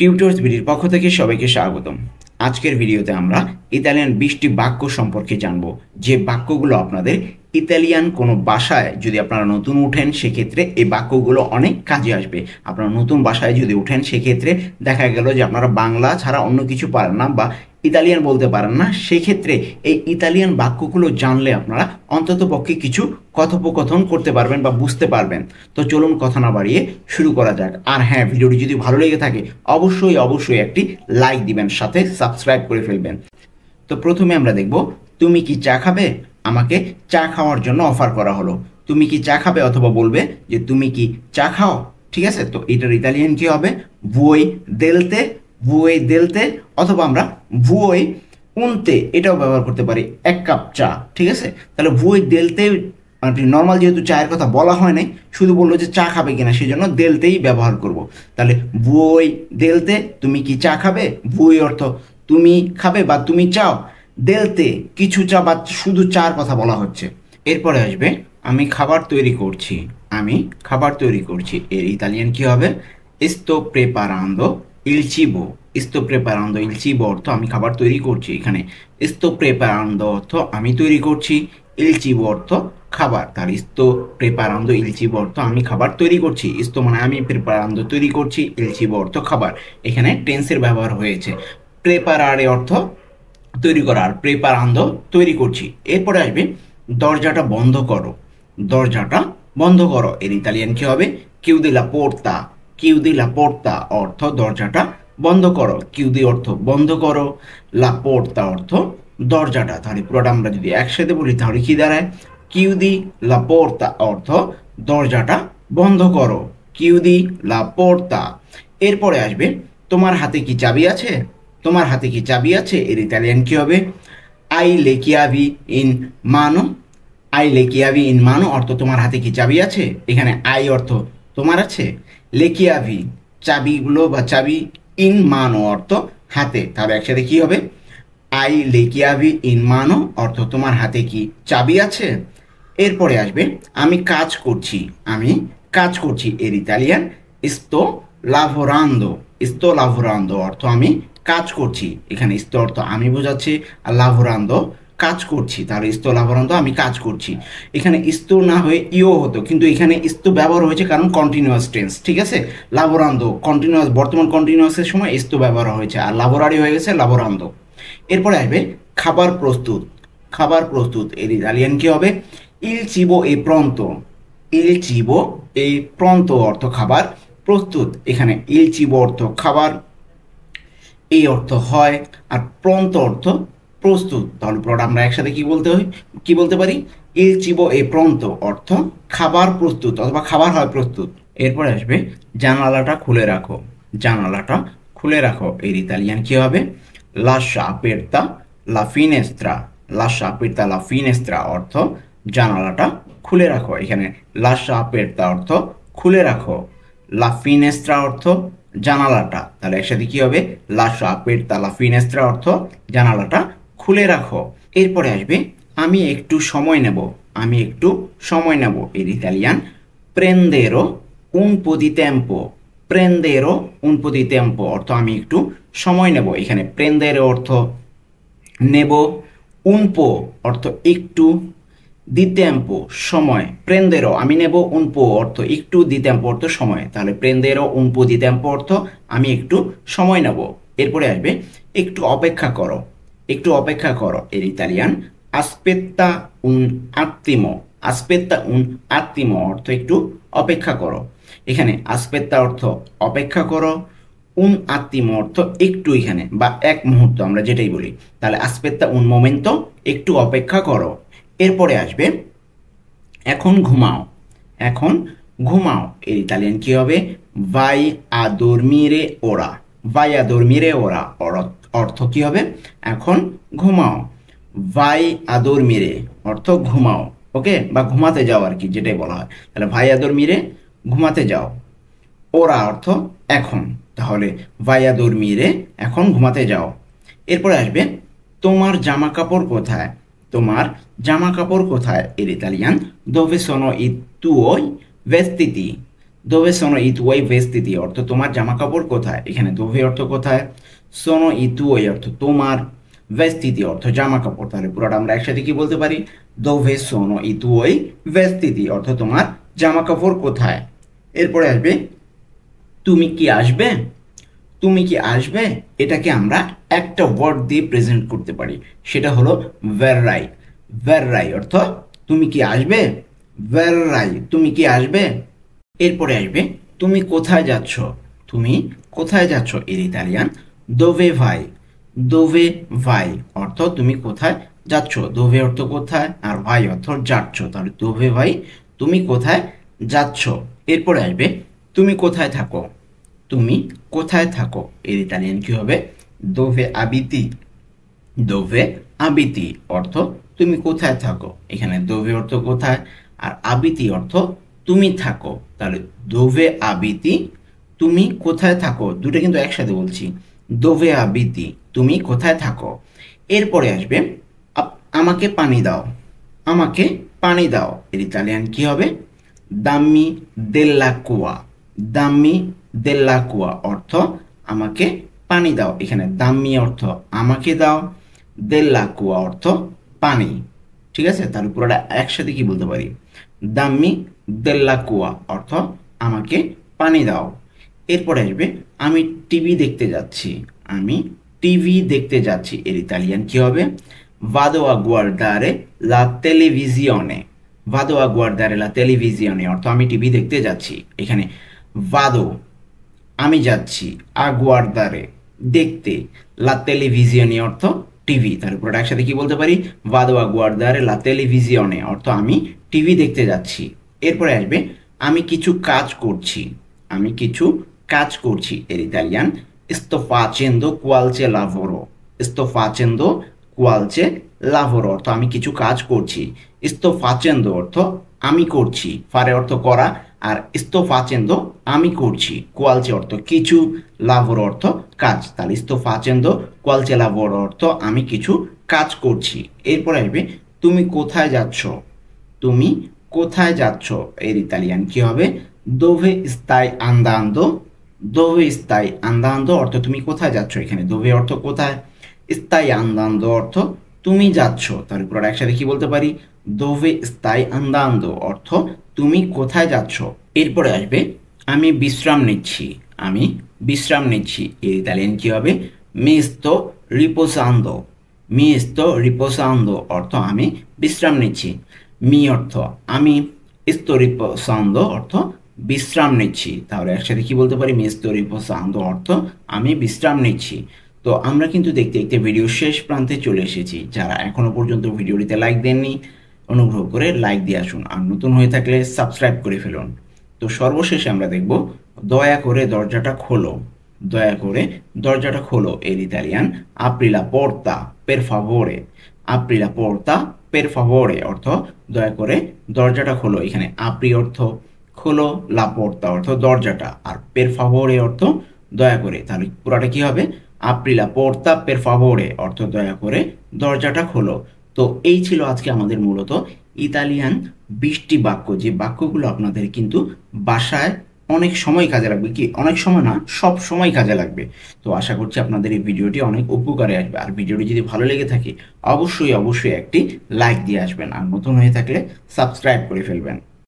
Tutors বিডির পক্ষ থেকে সবাইকে স্বাগতম। আজকের ভিডিওতে আমরা ইতালিয়ান 20টি বাক্য সম্পর্কে জানব, যে বাক্যগুলো আপনাদের ইতালিয়ান কোনো ভাষায় যদি আপনারা নতুন উঠেন সেক্ষেত্রে এই বাক্যগুলো অনেক কাজে আসবে। আপনারা নতুন ভাষায় যদি উঠেন সেক্ষেত্রে দেখা গেল যে আপনারা বাংলা ছাড়া অন্য কিছু পারেন না বা ইতালিয়ান বলতে পারেন না, সেক্ষেত্রে এই ইতালিয়ান বাক্যগুলো জানলে আপনারা অন্ততপক্ষে কিছু কথোপকথন করতে পারবেন বা বুঝতে পারবেন। তো চলুন কথা না বাড়িয়ে শুরু করা যাক। আর হ্যাঁ, ভিডিওটি যদি ভালো লেগে থাকে অবশ্যই একটি লাইক দিবেন, সাথে সাবস্ক্রাইব করে ফেলবেন। তো প্রথমে আমরা দেখব, তুমি কি চা খাবে? আমাকে চা খাওয়ার জন্য অফার করা হলো। তুমি কি চা খাবে, অথবা বলবে যে তুমি কি চা খাও। ঠিক আছে, তো এটার ইতালিয়ান কি হবে? ভুই দেলতে, ভুই দেলতে, অথবা আমরা ভুই উনতে এটাও ব্যবহার করতে পারি, এক কাপ চা। ঠিক আছে, তাহলে ভুই দেলতে নর্মাল যেহেতু চায়ের কথা বলা হয় নাই, শুধু বললো যে চা খাবে কিনা, সেই জন্য দেলতেই ব্যবহার করব। তাহলে ভুই দেলতে, তুমি কি চা খাবে? ভুই অর্থ তুমি খাবে বা তুমি চাও, দেলতে কিছু চা বা শুধু চার কথা বলা হচ্ছে। এরপরে আসবে আমি খাবার তৈরি করছি। আমি খাবার তৈরি করছি, এর ইতালিয়ান কি হবে? sto preparando il cibo। sto preparando il cibo অর্থ আমি খাবার তৈরি করছি। এখানে sto preparando অর্থ আমি তৈরি করছি, il cibo অর্থ খাবার। তার sto preparando il cibo অর্থ আমি খাবার তৈরি করছি। sto মানে আমি, preparando তৈরি করছি, il cibo অর্থ খাবার। এখানে টেন্সের ব্যবহার হয়েছে। preparare অর্থ তৈরি করা, আর preparando তৈরি করছি। এরপরে আসবে দরজাটা বন্ধ করো। দরজাটা বন্ধ করো, এর ইতালিয়ান কি হবে? chiudi la porta। chiudi la porta অর্থ দরজাটা বন্ধ করো। chiudi অর্থ বন্ধ করো, la porta অর্থ দরজাটা। তাহলে পুরোটা আমরা যদি একসাথে বলি তাহলে কি দাঁড়ায়? chiudi la porta অর্থ দরজাটা বন্ধ করো, chiudi la porta। এরপরে আসবে তোমার হাতে কি চাবি আছে? তোমার হাতে কি চাবি আছে, এর ইতালিয়ান কি হবে? hai le chiavi in mano। I le chiavi in mano অর্থ তোমার হাতে কি চাবি আছে। এখানে আই অর্থ তোমার আছে, le chiavi চাবিগুলো বা চাবি, in mano অর্থ হাতে। তাহলে একসাথে কি হবে? I le chiavi in mano অর্থ তোমার হাতে কি চাবি আছে। এরপরে আসবে আমি কাজ করছি। আমি কাজ করছি, এর Italian sto lavorando। sto lavorando অর্থ আমি কাজ করছি। এখানে sto অর্থ আমি বোঝাচ্ছি, আর lavorando কাজ করছি। তাহলে sto lavorando আমি কাজ করছি। এখানে sto না হয়ে ইও হতো, কিন্তু এখানে sto ব্যবহার হয়েছে কারণ কন্টিনিউয়াস টেন্স। ঠিক আছে, lavorando কন্টিনিউয়াস, বর্তমান কন্টিনিউয়াসের সময় sto ব্যবহার হয়েছে, আর lavorare হয়ে গেছে lavorando। এরপরে আসবে খাবার প্রস্তুত। খাবার প্রস্তুত, এর ইতালিয়ান কি হবে? il cibo è pronto। il cibo è pronto অর্থ খাবার প্রস্তুত। এখানে il cibo অর্থ খাবার, এই অর্থ হয়, আর pronto অর্থ প্রস্তুত। তাহলে পুরোটা আমরা একসাথে কি বলতে পারি? il cibo è pronto অর্থ খাবার প্রস্তুত, অথবা খাবার হয় প্রস্তুত। এরপরে আসবে জানালাটা খুলে রাখো। জানালাটা খুলে রাখো, এর ইতালিয়ান কি হবে? lascia aperta la finestra। lascia aperta la finestra অর্থ জানালাটা খুলে রাখো। এখানে lascia aperta অর্থ খুলে রাখো, la finestra অর্থ জানালাটা। তাহলে একসাথে কি হবে? lascia aperta la finestra অর্থ জানালাটা খুলে রাখো। এরপরে আসবে আমি একটু সময় নেব। আমি একটু সময় নেব, এর Italian prenderò un po' di tempo। prenderò un po' di tempo অর্থ আমি একটু সময় নেব। এখানে prendere অর্থ নেব, un po অর্থ একটু, di tempo সময়। prenderò আমি নেব, un po অর্থ একটু, di tempo অর্থ সময়। তাহলে prenderò un po' di tempo অর্থ আমি একটু সময় নেব। এরপরে আসবে একটু অপেক্ষা করো। একটু অপেক্ষা করো, এর Italian aspetta un attimo। aspetta un attimo অর্থ একটু অপেক্ষা করো। এখানে aspetta অর্থ অপেক্ষা করো, un attimo অর্থ একটু, এখানে বা এক মুহূর্ত আমরা যেটাই বলি। তাহলে aspetta un momento একটু অপেক্ষা করো। এরপরে আসবে এখন ঘুমাও। এখন ঘুমাও, এর ইতালিয়ান কি হবে? vai a dormire ora। vai a dormire ora অর্থ কি হবে? এখন ঘুমাও। vai a dormire অর্থ ঘুমাও, ওকে, বা ঘুমাতে যাও আর কি, যেটাই বলা হয়। তাহলে vai a dormire ঘুমাতে যাও, ওরা অর্থ এখন। তাহলে vai a dormire এখন ঘুমাতে যাও। এরপরে আসবে তোমার জামা কাপড় কোথায়? তোমার জামা কাপড় কোথায়, এর Italian dove sono i tuoi vestiti। দোভে সোনো ই তুই ভেস্তিতি অর্থ তোমার জামা কাপড় কোথায়, এখানে দোভে অর্থ কোথায়, সোনো ই তুই অর্থ তোমার, ভেস্তিতি অর্থ জামা কাপড়। তাহলে পুরোটা আমরা একসাথে কি বলতে পারি, দোভে সোনো ই তুই ভেস্তিতি অর্থ তোমার জামা কাপড় কোথায়। এরপরে আসবে তুমি কি আসবে, তুমি কি আসবে এটাকে আমরা একটা ওয়ার্ড দিয়ে প্রেজেন্ট করতে পারি, সেটা হলো ভেররাই। ভেররাই অর্থ তুমি কি আসবে, ভেররাই তুমি কি আসবে। এরপরে আসবে তুমি কোথায় যাচ্ছ, তুমি কোথায় যাচ্ছ এর ইতালিয়ান দোভে ভাই। দোভে ভাই অর্থ তুমি কোথায় যাচ্ছ, দোভে অর্থ কোথায় আর ভাই অর্থ যাচ্ছ, তাহলে দোভে ভাই তুমি কোথায় যাচ্ছ। এরপরে আসবে তুমি কোথায় থাকো, তুমি কোথায় থাকো এর ইতালিয়ান কি হবে, দোভে আবিতি। দোভে আবিতি অর্থ তুমি কোথায় থাকো, এখানে দোভে অর্থ কোথায় আর আবিতি অর্থ তুমি থাকো, তাহলে দোভে আবিতি তুমি কোথায় থাকো, দুটো কিন্তু একসাথে বলছি, দোভে আবিতি তুমি কোথায় থাকো। এরপরে আসবে আমাকে পানি দাও, আমাকে পানি দাও এর ইতালিয়ান কি হবে, দাম্মি দেল্লাকুয়া। দাম্মি দেল্লাকুয়া অর্থ আমাকে পানি দাও, এখানে দাম্মি অর্থ আমাকে দাও, দেল্লাকুয়া অর্থ পানি। ঠিক আছে, তাহলে পুরোটা একসাথে কি বলতে পারি, দাম্মি দেল্লাকুয়া অর্থ আমাকে পানি দাও। এরপরে আসবে আমি টিভি দেখতে যাচ্ছি, আমি টিভি দেখতে যাচ্ছি এর ইতালিয়ান কি হবে, vado a guardare la televisione। vado a guardare la televisione অর্থ আমি টিভি দেখতে যাচ্ছি, এখানে vado আমি যাচ্ছি, a guardare দেখতে, la televisione অর্থ টিভি, তাহলে পুরোটা একসাথে কি বলতে পারি, vado a guardare la televisione অর্থ আমি টিভি দেখতে যাচ্ছি। এরপরে আসবে আমি কিছু কাজ করছি, আমি কিছু কাজ করছি এর Italian sto facendo qualche lavoro। sto facendo qualche lavoro অর্থ আমি কিছু কাজ করছি, sto facendo অর্থ আমি করছি, ফারে অর্থ করা আর sto facendo আমি করছি, qualche অর্থ কিছু, lavoro অর্থ কাজ, তাহলে sto facendo qualche lavoro অর্থ আমি কিছু কাজ করছি। এরপরে আসবে তুমি কোথায় যাচ্ছ, তুমি কোথায় যাচ্ছ এর ইতালিয়ান কি হবে, dove stai andando। dove stai andando অর্থ তুমি কোথায় যাচ্ছ, এখানে dove অর্থ কোথায়, stai andando অর্থ তুমি যাচ্ছ, তাহলে পুরো একসাথে কি বলতে পারি, dove stai andando অর্থ তুমি কোথায় যাচ্ছ। এরপরে আসবে আমি বিশ্রাম নিচ্ছি, আমি বিশ্রাম নিচ্ছি এর ইতালিয়ান কি হবে, mi sto riposando। mi sto riposando অর্থ আমি বিশ্রাম নিচ্ছি, মি অর্থ আমি, sto riposando অর্থ বিশ্রাম নিচ্ছি, তাহলে একসাথে কি বলতে পারি, mi sto riposando অর্থ আমি বিশ্রাম নিচ্ছি। তো আমরা কিন্তু দেখতে দেখতে ভিডিও শেষ প্রান্তে চলে এসেছি, যারা এখনো পর্যন্ত ভিডিওটিতে লাইক দেননি অনুগ্রহ করে লাইক দিয়ে আসুন, আর নতুন হয়ে থাকলে সাবস্ক্রাইব করে ফেলুন। তো সর্বশেষে আমরা দেখব দয়া করে দরজাটা খোলো। দয়া করে দরজাটা খোলো এর Italian apri la porta per favore। apri la porta per favore অর্থ দয়া করে দরজাটা খোলো, এখানে apri অর্থ খোলো, la porta অর্থ দরজাটা, আর per favore অর্থ দয়া করে, তাহলে পুরোটা কি হবে, apri la porta per favore অর্থ দয়া করে দরজাটা খোলো। তো এই ছিল আজকে আমাদের মূলত ইতালিয়ান 20টি বাক্য, যে বাক্যগুলো আপনাদের কিন্তু বাসায় অনেক সময় কাজে লাগবে, কি অনেক সময় না, সব সময় কাজে লাগবে। তো আশা করছি আপনাদের এই ভিডিওটি অনেক উপকারে আসবে, আর ভিডিওটি যদি ভালো লেগে থাকে অবশ্যই অবশ্যই একটি লাইক দিয়ে আসবেন, আর নতুন হয়ে থাকলে সাবস্ক্রাইব করে ফেলবেন।